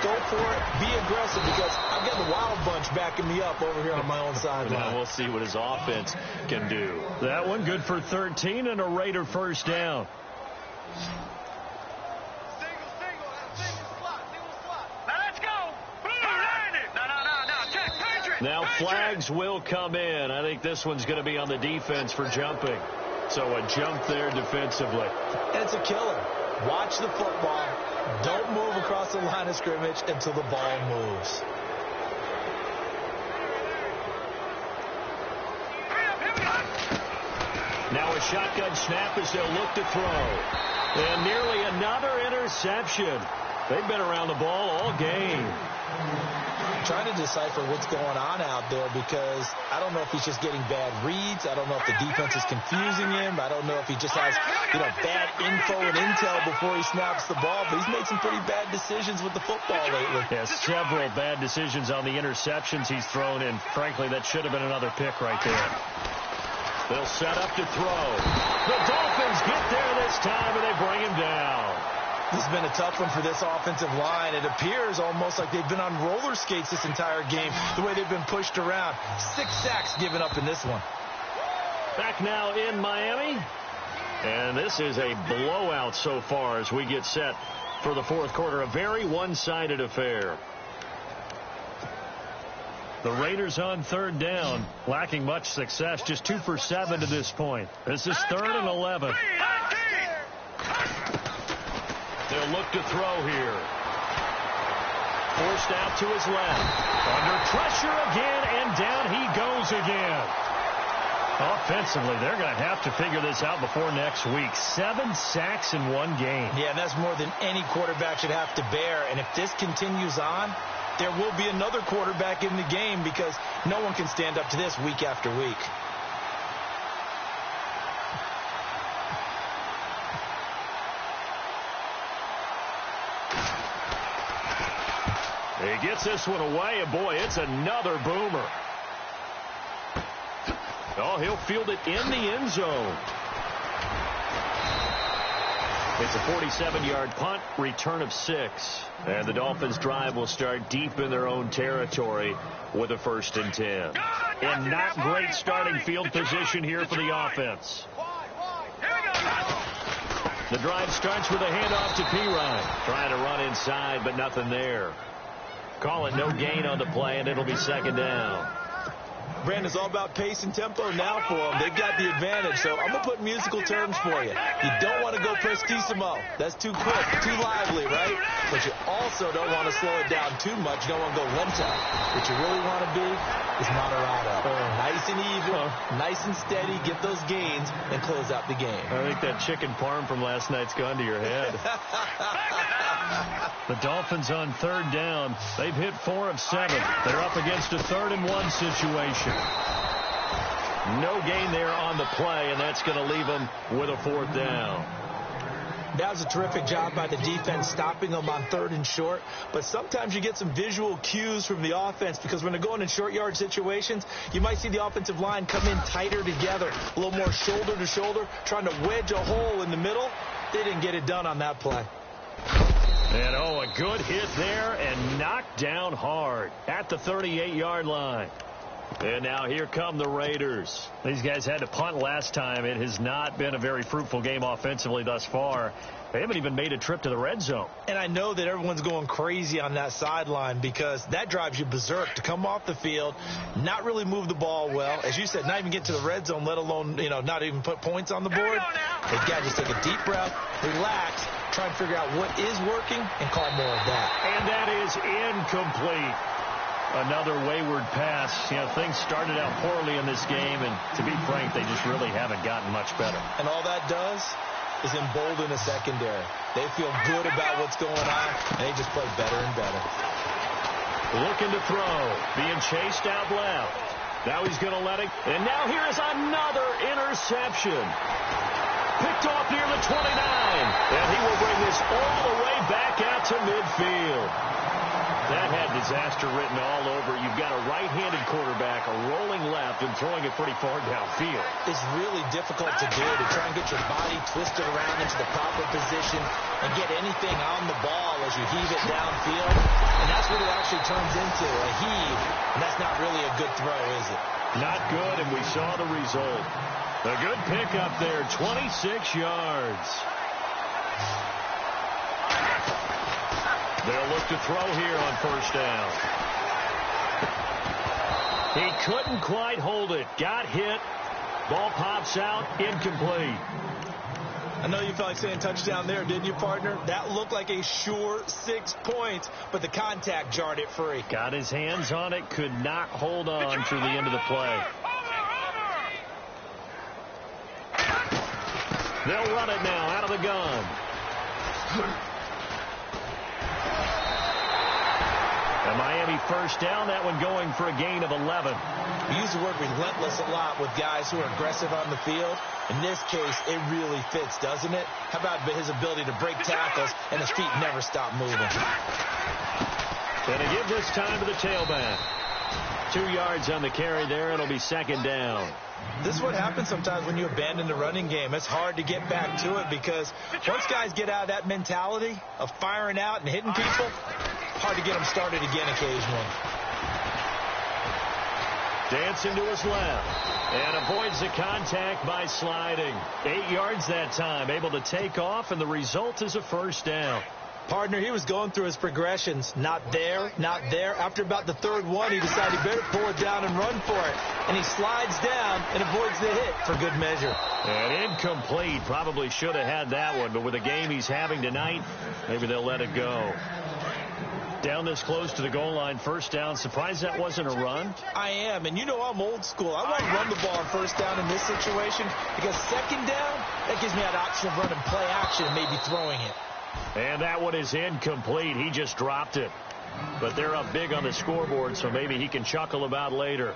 Go for it, be aggressive, because I've got the Wild Bunch backing me up over here on my own sideline. We'll see what his offense can do. That one good for 13 and a Raider first down. Now flags will come in. I think this one's going to be on the defense for jumping. So a jump there defensively. And it's a killer. Watch the football. Don't move across the line of scrimmage until the ball moves. Now a shotgun snap as they'll look to throw. And nearly another interception. They've been around the ball all game. I'm trying to decipher what's going on out there, because I don't know if he's just getting bad reads. I don't know if the defense is confusing him. I don't know if he just has, bad info and intel before he snaps the ball. But he's made some pretty bad decisions with the football lately. Yeah, several bad decisions on the interceptions he's thrown, and frankly, that should have been another pick right there. They'll set up to throw. The Dolphins get there this time, and they bring him down. This has been a tough one for this offensive line. It appears almost like they've been on roller skates this entire game, the way they've been pushed around. 6 sacks given up in this one. Back now in Miami. And this is a blowout so far as we get set for the fourth quarter. A very one-sided affair. The Raiders on third down, lacking much success, just 2 for 7 to this point. This is 3rd and 11. They'll look to throw here. Forced out to his left. Under pressure again, and down he goes again. Offensively, they're going to have to figure this out before next week. 7 sacks in one game. Yeah, and that's more than any quarterback should have to bear. And if this continues on, there will be another quarterback in the game, because no one can stand up to this week after week. He gets this one away, and boy, it's another boomer. Oh, he'll field it in the end zone. It's a 47-yard punt, return of 6. And the Dolphins' drive will start deep in their own territory with a 1st and 10. And not great starting field position here for the offense. The drive starts with a handoff to Pirine. Trying to run inside, but nothing there. Call it no gain on the play, and it'll be 2nd down. Brandon, it's all about pace and tempo now for them. They've got the advantage, so I'm going to put musical terms for you. You don't want to go prestissimo. That's too quick, too lively, right? But you also don't want to slow it down too much. You don't want to go lento. What you really want to be is moderado. Nice and even, nice and steady, get those gains, and close out the game. I think that chicken parm from last night's gone to your head. The Dolphins on third down. They've hit 4 of 7. They're up against a 3rd and 1 situation. No gain there on the play, and that's going to leave them with a 4th down. That was a terrific job by the defense stopping them on 3rd and short. But sometimes you get some visual cues from the offense because when they're going in short yard situations, you might see the offensive line come in tighter together, a little more shoulder to shoulder, trying to wedge a hole in the middle. They didn't get it done on that play. And, a good hit there and knocked down hard at the 38-yard line. And now here come the Raiders. These guys had to punt last time. It has not been a very fruitful game offensively thus far. They haven't even made a trip to the red zone. And I know that everyone's going crazy on that sideline because that drives you berserk to come off the field, not really move the ball well. As you said, not even get to the red zone, let alone, not even put points on the board. They've got to just take a deep breath, relax, try and figure out what is working and call more of that. And that is incomplete. Another wayward pass. Things started out poorly in this game, and to be frank, they just really haven't gotten much better. And all that does is embolden a secondary. They feel good about what's going on, and they just play better and better. Looking to throw, being chased out left. Now he's going to let it, and now here is another interception. Picked off near the 29, and he will bring this all the way back out to midfield. That had disaster written all over. You've got a right-handed quarterback, a rolling left, and throwing it pretty far downfield. It's really difficult to do, to try and get your body twisted around into the proper position and get anything on the ball as you heave it downfield. And that's what it actually turns into, a heave. And that's not really a good throw, is it? Not good, and we saw the result. A good pickup there, 26 yards. They'll look to throw here on first down. He couldn't quite hold it. Got hit. Ball pops out. Incomplete. I know you felt like saying touchdown there, didn't you, partner? That looked like a sure 6 points, but the contact jarred it free. Got his hands on it. Could not hold on through the end of the play. They'll run it now out of the gun. And Miami first down, that one going for a gain of 11. We use the word relentless a lot with guys who are aggressive on the field. In this case, it really fits, doesn't it? How about his ability to break tackles and his feet never stop moving? Going to give this time to the tailback. 2 yards on the carry there. It'll be second down. This is what happens sometimes when you abandon the running game. It's hard to get back to it because once guys get out of that mentality of firing out and hitting people, hard to get them started again occasionally. Dancing to his left and avoids the contact by sliding. 8 yards that time, able to take off, and the result is a first down. Partner, he was going through his progressions. Not there, not there. After about the third one, he decided he better pull it down and run for it. And he slides down and avoids the hit for good measure. And incomplete. Probably should have had that one, but with the game he's having tonight, maybe they'll let it go. Down this close to the goal line, first down. Surprised that wasn't a run? I am, and you know I'm old school. I want to run the ball on first down in this situation because second down, that gives me that option of running play action and maybe throwing it. And that one is incomplete. He just dropped it. But they're up big on the scoreboard, so maybe he can chuckle about later.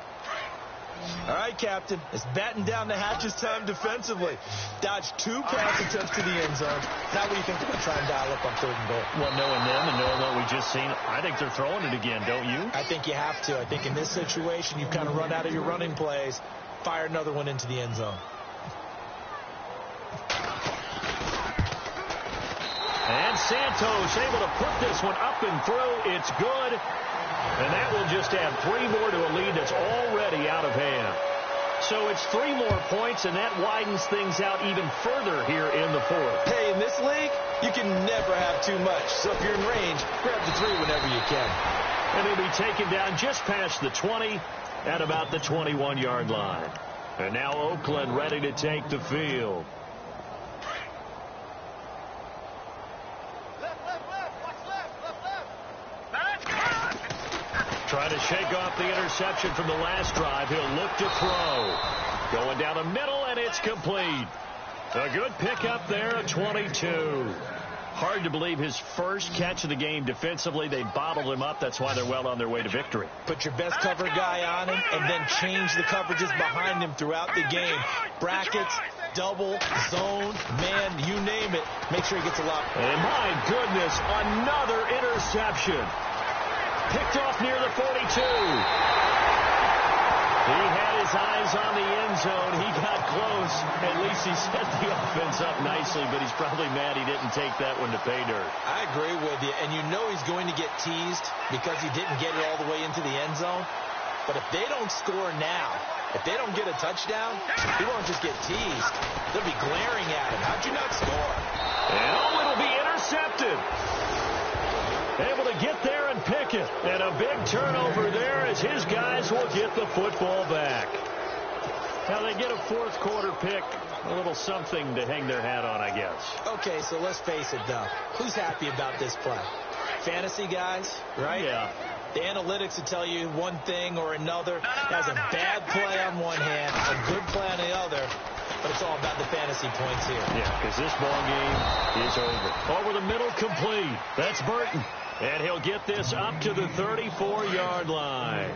All right, Captain. It's batten down the hatches time defensively. Dodged 2 pass attempts to the end zone. Now what do you think they're going to try and dial up on 3rd and goal? Well, knowing them and knowing what we just seen, I think they're throwing it again, don't you? I think you have to. I think in this situation, you've kind of run out of your running plays. Fire another one into the end zone. And Santos able to put this one up and through. It's good. And that will just add 3 more to a lead that's already out of hand. So it's 3 more points, and that widens things out even further here in the 4th. Hey, in this league, you can never have too much. So if you're in range, grab the 3 whenever you can. And he'll be taken down just past the 20 at about the 21-yard line. And now Oakland ready to take the field. Trying to shake off the interception from the last drive. He'll look to throw. Going down the middle, and it's complete. A good pickup there, a 22. Hard to believe his first catch of the game defensively. They bottled him up. That's why they're well on their way to victory. Put your best cover guy on him and then change the coverages behind him throughout the game. Brackets, double, zone, man, you name it. Make sure he gets a lot. And my goodness, another interception. Picked off near the 42. He had his eyes on the end zone. He got close. At least he set the offense up nicely, but he's probably mad he didn't take that one to pay dirt. I agree with you, and you know he's going to get teased because he didn't get it all the way into the end zone. But if they don't score now, if they don't get a touchdown, he won't just get teased. They'll be glaring at him. How'd you not score? And it'll be intercepted. Able to get there and pick it. And a big turnover there as his guys will get the football back. Now they get a fourth quarter pick. A little something to hang their hat on, I guess. Okay, so let's face it, though. Who's happy about this play? Fantasy guys, right? Yeah. The analytics will tell you one thing or another. Has a bad play on one hand, a good play on the other. But it's all about the fantasy points here. Yeah, because this ball game is over. Over the middle, complete. That's Burton. And he'll get this up to the 34-yard line.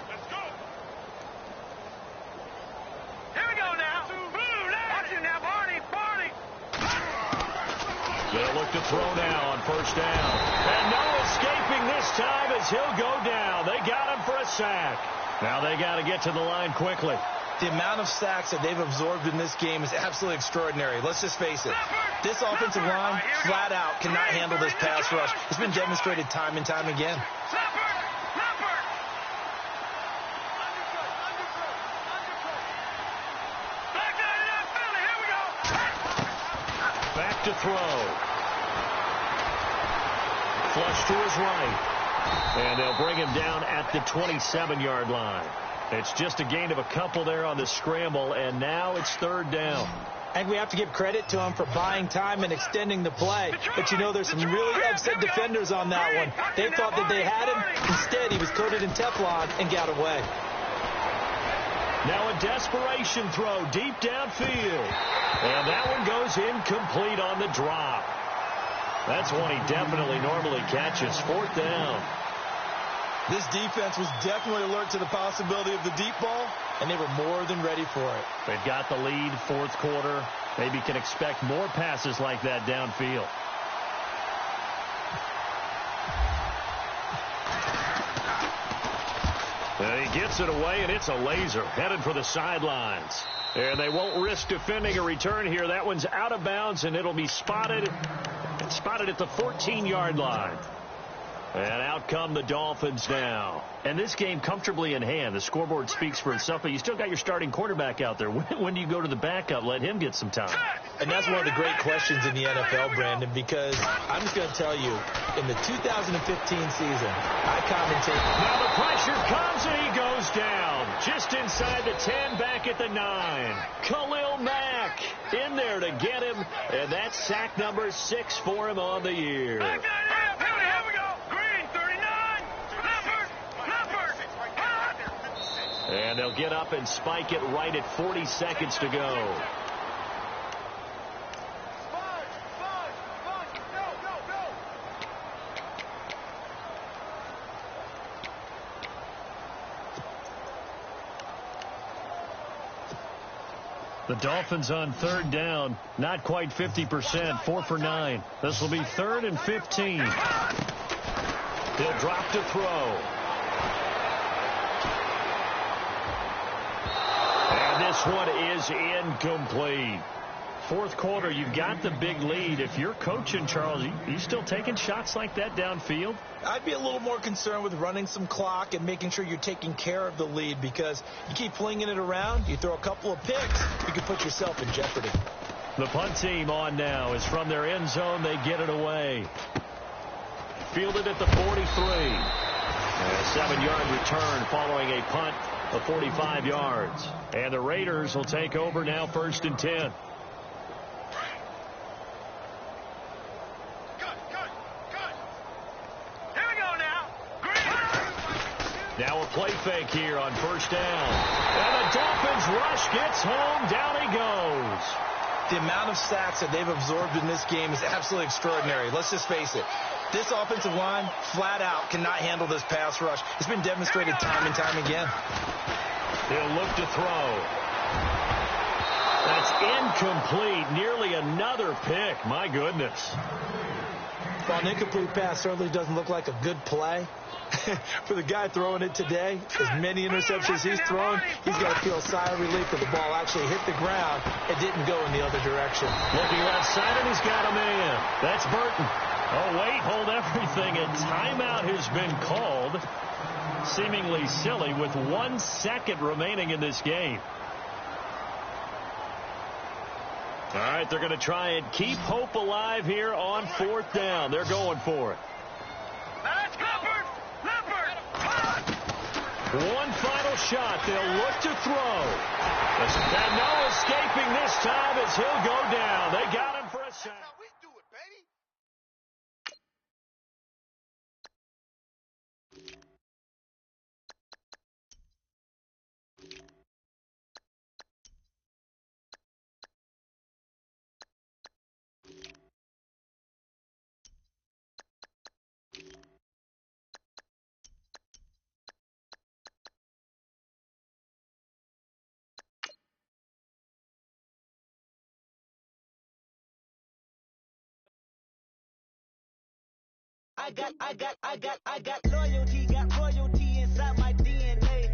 Let's go. Here we go now. Watch it now, Barney. They'll look to throw now on first down. And no escaping this time as he'll go down. They got him for a sack. Now they got to get to the line quickly. The amount of sacks that they've absorbed in this game is absolutely extraordinary. Let's just face it. This offensive line, flat out, cannot handle this pass rush. It's been demonstrated time and time again. Back to throw. Flush to his right. And they'll bring him down at the 27-yard line. It's just a gain of a couple there on the scramble, and now it's third down. And we have to give credit to him for buying time and extending the play. But you know, there's some really upset defenders on that one. They thought that they had him. Instead, he was coated in Teflon and got away. Now a desperation throw deep downfield. And that one goes incomplete on the drop. That's one he definitely normally catches. Fourth down. This defense was definitely alert to the possibility of the deep ball, and they were more than ready for it. They've got the lead, fourth quarter. Maybe can expect more passes like that downfield. And he gets it away, and it's a laser headed for the sidelines. And they won't risk defending a return here. That one's out of bounds, and it'll be spotted at the 14-yard line. And out come the Dolphins now. And this game comfortably in hand. The scoreboard speaks for itself, but you still got your starting quarterback out there. When do you go to the backup? Let him get some time. And that's one of the great questions in the NFL, Brandon, because I'm just going to tell you, in the 2015 season, I commentated. Now the pressure comes, and he goes down. Just inside the 10, back at the 9. Khalil Mack in there to get him. And that's sack number 6 for him on the year. And they'll get up and spike it right at 40 seconds to go. The Dolphins on third down, not quite 50%, 4 for 9. This will be 3rd and 15. He'll drop to throw. And this one is incomplete. Fourth quarter, you've got the big lead. If you're coaching, Charles, you still taking shots like that downfield? I'd be a little more concerned with running some clock and making sure you're taking care of the lead, because you keep flinging it around, you throw a couple of picks, you can put yourself in jeopardy. The punt team on now is from their end zone. They get it away. Fielded at the 43. A 7-yard return following a punt of 45 yards. And the Raiders will take over now, 1st and 10. Here we go now. Now a play fake here on first down. And the Dolphins rush gets home. Down he goes. The amount of sacks that they've absorbed in this game is absolutely extraordinary. Let's just face it. This offensive line, flat out, cannot handle this pass rush. It's been demonstrated time and time again. He'll look to throw. That's incomplete. Nearly another pick. My goodness. While an incomplete pass certainly doesn't look like a good play, for the guy throwing it today, as many interceptions he's thrown, he's got to feel a sigh of relief that the ball actually hit the ground and didn't go in the other direction. Looking left side, and he's got a man. That's Burton. Oh, wait, hold everything. A timeout has been called. Seemingly silly with 1 second remaining in this game. All right, they're going to try and keep hope alive here on 4th down. They're going for it. One final shot. They'll look to throw. And no escaping this time as he'll go down. They got him for a sack. That's how we do it, baby. I got loyalty, got royalty inside my DNA.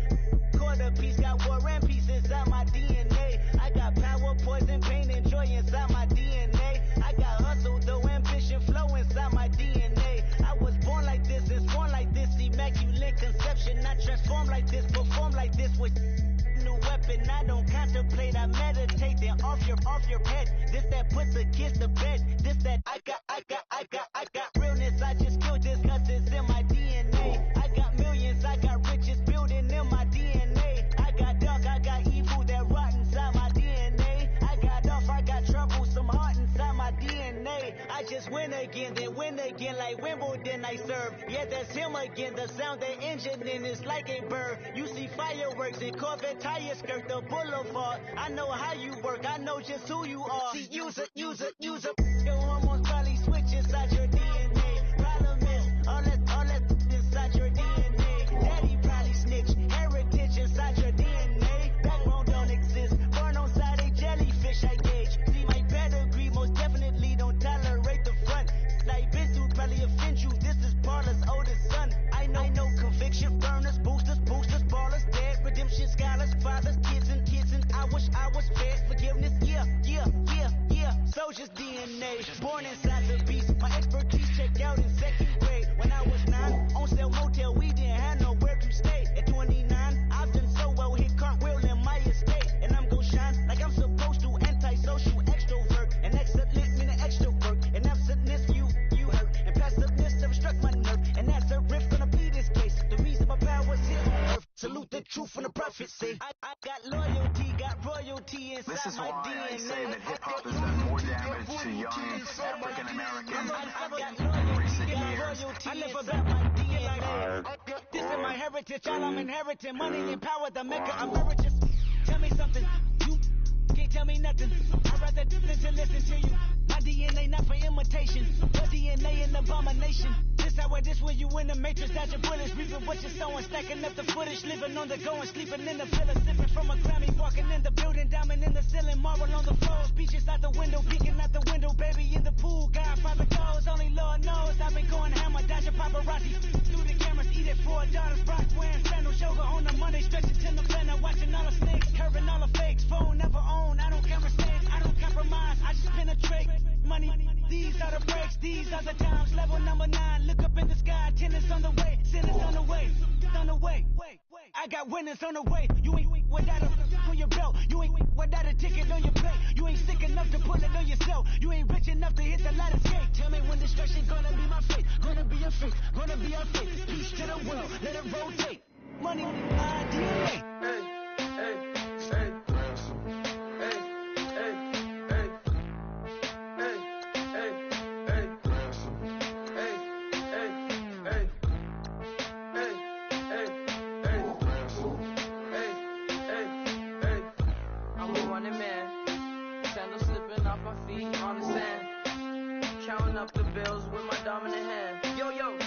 Quarter piece, got war and peace inside my DNA. I got power, poison, pain, and joy inside my DNA. I got hustle, though, ambition, flow inside my DNA. I was born like this and sworn like this, immaculate conception. I transform like this, perform like this with new weapon. I don't contemplate, I meditate, then off your head. This that puts the kids to bed. This that I got realness. I just killed this cause it's in my DNA. I got millions, I got riches building in my DNA. I got dark, I got evil that rot inside my DNA. I got off, I got trouble, some heart inside my DNA. I just win again, then win again like Wimbledon I serve. Yeah, that's him again. The sound the engine in is like a bird. You see fireworks and Corvette tires skirt the boulevard. I know how you work, I know just who you are. See, use it. Your hormones probably switch inside your DNA. Problem is, all that inside your DNA. Daddy probably snitch, heritage inside your DNA. Backbone don't exist, born on side a jellyfish I gauge. See my pedigree, most definitely don't tolerate the front. Like been through probably offend you, this is Paula's oldest son. I know conviction, burners, boosters, ballers, dead, redemption, scholars, fathers, kids and I wish I was fed forgiveness, yeah. Soldier's DNA, born inside the beast. My expertise checked out in 2nd grade. When I was 9, on sale motel, we didn't have nowhere to stay. At 29, I've done so well, hit cartwheel in my estate. And I'm gon' shine like I'm supposed to, antisocial extrovert. And excellent meaning extra work. And absentness, you hurt. And passiveness have struck my nerve. And that's a riff gonna be this case. The reason my power's here on earth. Salute the truth from the prophecy. I got loyalty, got royalty inside This is my why DNA. I say that hip-hop has done more damage to young African Americans in recent years. I never bet my DNA. This is my heritage, all I'm inheriting. Money and power, the mecca emeritus. Tell me something, you can't tell me nothing. I'd rather listen to listen to you. My DNA not for imitation. Your DNA an abomination. This when you in the matrix, dodge your bullets, reaping what you're sowing, stacking up the footage, living on the go and sleeping in the villa, sipping from a Grammy, walking in the building, diamond in the ceiling, marble on the floors, beaches out the window, peeking out the window, baby in the pool, Godfather goes, only Lord knows, I've been going hammer, dodging paparazzi, through the cameras, eat it for $4, Brock wearing sandals, yoga on the Monday, stretching to the planner, watching all the snakes, curving all the fakes, phone never own, I don't conversate, I don't compromise, I just penetrate, money, these are the breaks, these are the times, level number 9, look up in the sky, tenants on the way, sinners on the way, I got winners on the way, you ain't without a on your belt, you ain't without a ticket on your plate, you ain't sick enough to pull it on yourself, you ain't rich enough to hit the ladder skate, tell me when destruction gonna be my fate, gonna be a fate, gonna be our fate, peace to the world, let it rotate, money, my DNA. sandals slipping off my feet on the sand. Counting up the bills with my dominant hand. Yo, yo.